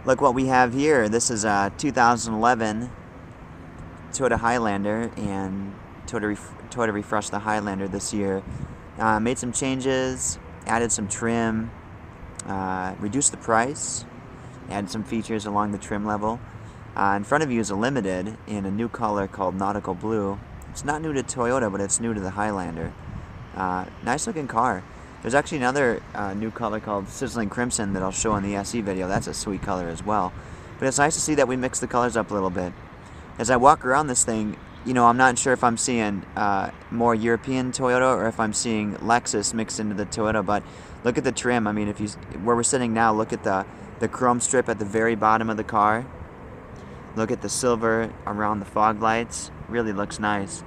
Look what we have here. This is a 2011 Toyota Highlander, and Toyota refreshed the Highlander this year. Made some changes, added some trim, reduced the price, added some features along the trim level. In front of you is a Limited in a new color called Nautical Blue. It's not new to Toyota, but it's new to the Highlander. Nice looking car. There's actually another new color called Sizzling Crimson that I'll show in the SE video. That's a sweet color as well. But it's nice to see that we mix the colors up a little bit. As I walk around this thing, you know, I'm not sure if I'm seeing more European Toyota or if I'm seeing Lexus mixed into the Toyota, but look at the trim. I mean, where we're sitting now, look at the chrome strip at the very bottom of the car. Look at the silver around the fog lights. Really looks nice.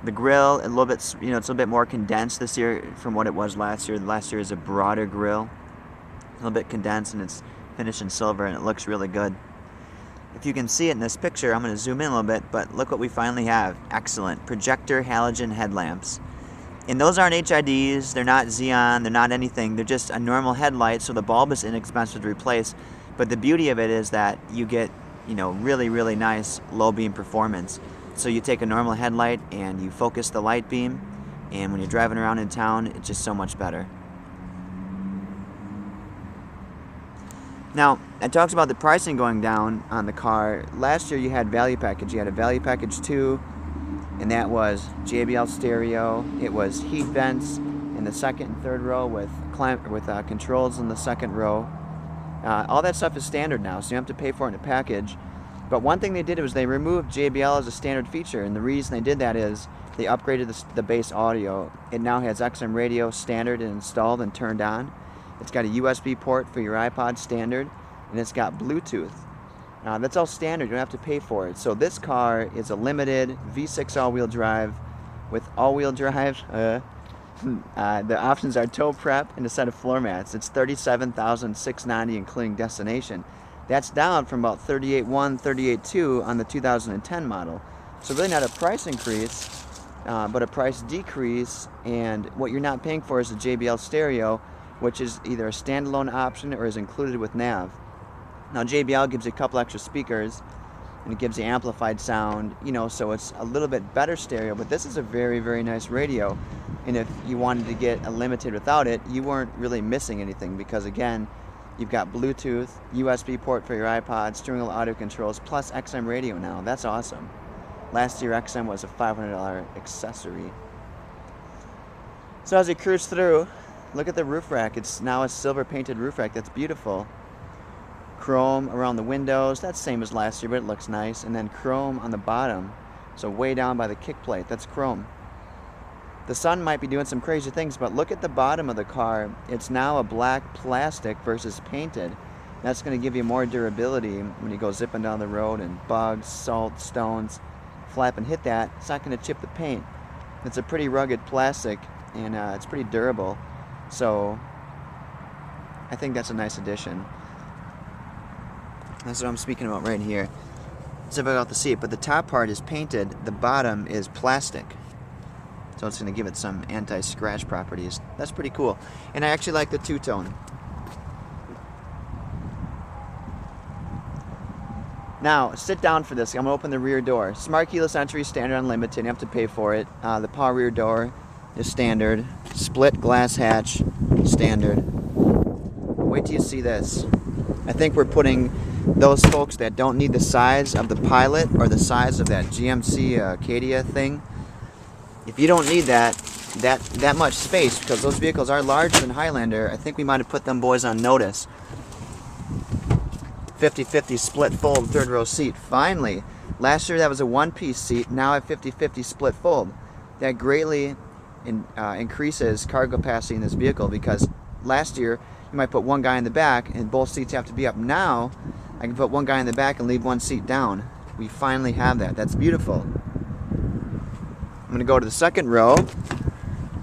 The grille, a little bit, it's a little bit more condensed this year from what it was last year. Last year is a broader grille, a little bit condensed, and it's finished in silver, and it looks really good. If you can see it in this picture, I'm going to zoom in a little bit, but look what we finally have. Excellent. Projector halogen headlamps. And those aren't HIDs, they're not Xeon, they're not anything. They're just a normal headlight, so the bulb is inexpensive to replace. But the beauty of it is that you get, really, really nice low beam performance. So you take a normal headlight and you focus the light beam, and when you're driving around in town, it's just so much better. Now, I talked about the pricing going down on the car. Last year you had value package. You had a value package 2, and that was JBL stereo. It was heat vents in the second and third row with controls in the second row. All that stuff is standard now, so you don't have to pay for it in a package. But one thing they did was they removed JBL as a standard feature, and the reason they did that is they upgraded the base audio. It now has XM radio standard and installed and turned on. It's got a USB port for your iPod standard, and it's got Bluetooth. That's all standard, you don't have to pay for it. So this car is a Limited V6 all-wheel drive with all-wheel drive. The options are tow prep and a set of floor mats. It's $37,690 including destination. That's down from about $38,100, $38,200 on the 2010 model. So really not a price increase, but a price decrease, and what you're not paying for is the JBL stereo, which is either a standalone option or is included with nav. Now JBL gives you a couple extra speakers, and it gives you amplified sound, so it's a little bit better stereo, but this is a very, very nice radio. And if you wanted to get a Limited without it, you weren't really missing anything, because again, you've got Bluetooth, USB port for your iPod, steering wheel audio controls, plus XM radio now. That's awesome. Last year XM was a $500 accessory. So as you cruise through, look at the roof rack. It's now a silver painted roof rack. That's beautiful. Chrome around the windows. That's same as last year, but it looks nice. And then chrome on the bottom. So way down by the kick plate. That's chrome. The sun might be doing some crazy things, but look at the bottom of the car. It's now a black plastic versus painted. That's going to give you more durability when you go zipping down the road, and bugs, salt, stones flap and hit that. It's not going to chip the paint. It's a pretty rugged plastic, and it's pretty durable. So I think that's a nice addition. That's what I'm speaking about right here. Zip it out the seat, but the top part is painted, the bottom is plastic. So it's going to give it some anti-scratch properties. That's pretty cool. And I actually like the two-tone. Now, sit down for this. I'm going to open the rear door. Smart keyless entry, standard unlimited. You have to pay for it. The power rear door is standard. Split glass hatch, standard. Wait till you see this. I think we're putting those folks that don't need the size of the Pilot or the size of that GMC Acadia thing. If you don't need that much space, because those vehicles are larger than Highlander, I think we might have put them boys on notice. 50-50 split fold third row seat. Finally, last year that was a one-piece seat. Now I have 50-50 split fold. That greatly increases cargo capacity in this vehicle, because last year you might put one guy in the back and both seats have to be up. Now I can put one guy in the back and leave one seat down. We finally have that. That's beautiful. I'm going to go to the second row.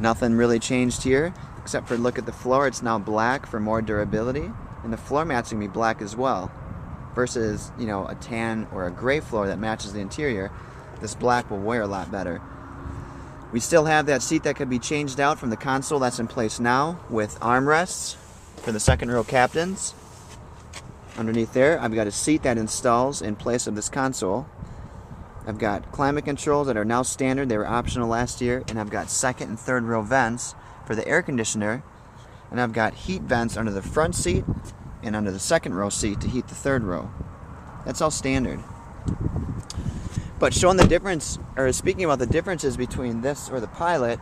Nothing really changed here, except for look at the floor. It's now black for more durability, and the floor mats going to be black as well, versus a tan or a gray floor that matches the interior. This black will wear a lot better. We still have that seat that could be changed out from the console that's in place now, with armrests for the second row captains. Underneath there, I've got a seat that installs in place of this console. I've got climate controls that are now standard. They were optional last year. And I've got second and third row vents for the air conditioner. And I've got heat vents under the front seat and under the second row seat to heat the third row. That's all standard. But showing the difference, or speaking about the differences between this or the Pilot,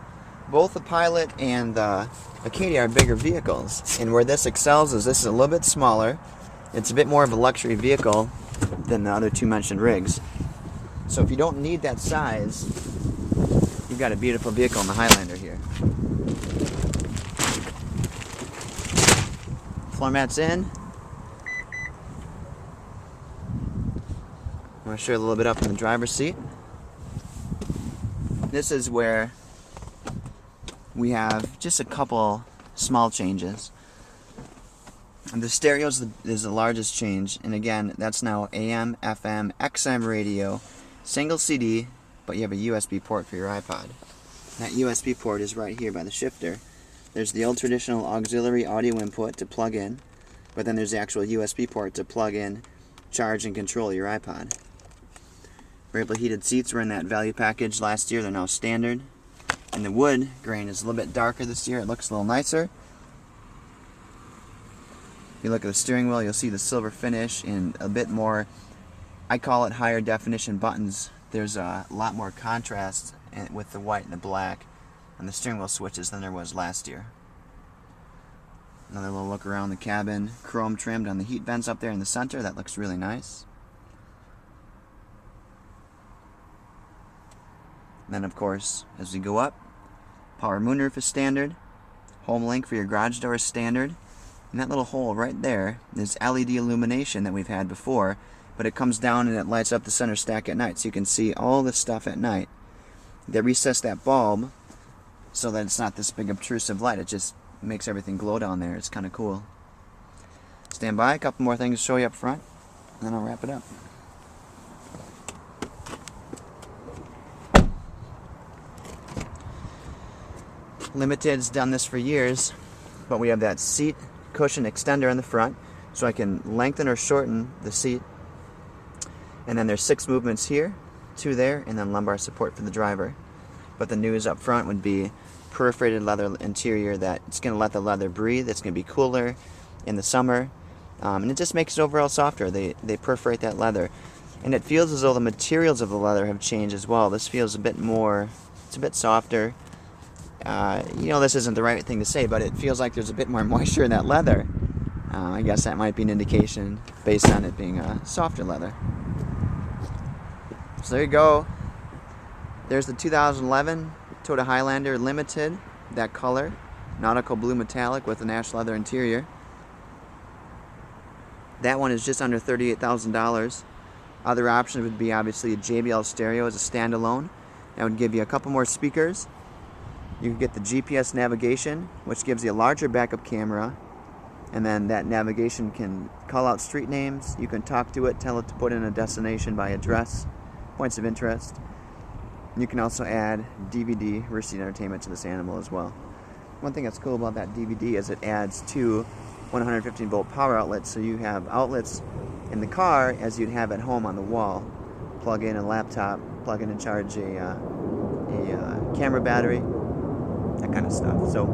both the Pilot and the Acadia are bigger vehicles. And where this excels is this is a little bit smaller. It's a bit more of a luxury vehicle than the other two mentioned rigs. So if you don't need that size, you've got a beautiful vehicle in the Highlander here. Floor mat's in. I'm going to show you a little bit up in the driver's seat. This is where we have just a couple small changes. And the stereo is the largest change, and again, that's now AM, FM, XM radio, single CD, but you have a USB port for your iPod. That USB port is right here by the shifter. There's the old traditional auxiliary audio input to plug in, but then there's the actual USB port to plug in, charge, and control your iPod. Variably heated seats were in that value package last year. They're now standard. And the wood grain is a little bit darker this year. It looks a little nicer. If you look at the steering wheel, you'll see the silver finish and a bit more, I call it higher definition buttons. There's a lot more contrast with the white and the black on the steering wheel switches than there was last year. Another little look around the cabin. Chrome trimmed on the heat vents up there in the center. That looks really nice. And then, of course, as we go up, power moonroof is standard. Home link for your garage door is standard. And that little hole right there is LED illumination that we've had before, but it comes down and it lights up the center stack at night, so you can see all this stuff at night. They recessed that bulb so that it's not this big obtrusive light. It just makes everything glow down there. It's kind of cool. Stand by, a couple more things to show you up front, and then I'll wrap it up. Limited's done this for years, but we have that seat cushion extender in the front, so I can lengthen or shorten the seat. And then there's 6 movements here, 2 there, and then lumbar support for the driver. But the news up front would be perforated leather interior that it's going to let the leather breathe. It's going to be cooler in the summer, and it just makes it overall softer. They perforate that leather, and it feels as though the materials of the leather have changed as well. This feels a bit more, it's a bit softer. You know, this isn't the right thing to say, but it feels like there's a bit more moisture in that leather. I guess that might be an indication based on it being a softer leather. So there you go. There's the 2011 Toyota Highlander Limited, that color, Nautical Blue Metallic with an ash leather interior. That one is just under $38,000. Other options would be obviously a JBL stereo as a standalone. That would give you a couple more speakers. You can get the GPS navigation, which gives you a larger backup camera, and then that navigation can call out street names. You can talk to it, tell it to put in a destination by address, points of interest. You can also add DVD receipt entertainment to this animal as well. One thing that's cool about that DVD is it adds 2 115 volt power outlets, so you have outlets in the car as you'd have at home on the wall. Plug in a laptop, plug in and charge a camera battery, that kind of stuff. So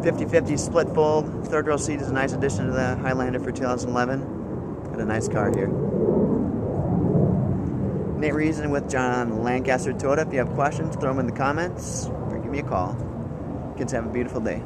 50-50 split fold, third row seat is a nice addition to the Highlander for 2011. Got a nice car here. Nate Riesen with Jon Lancaster Toyota. If you have questions, throw them in the comments or give me a call. Kids, have a beautiful day.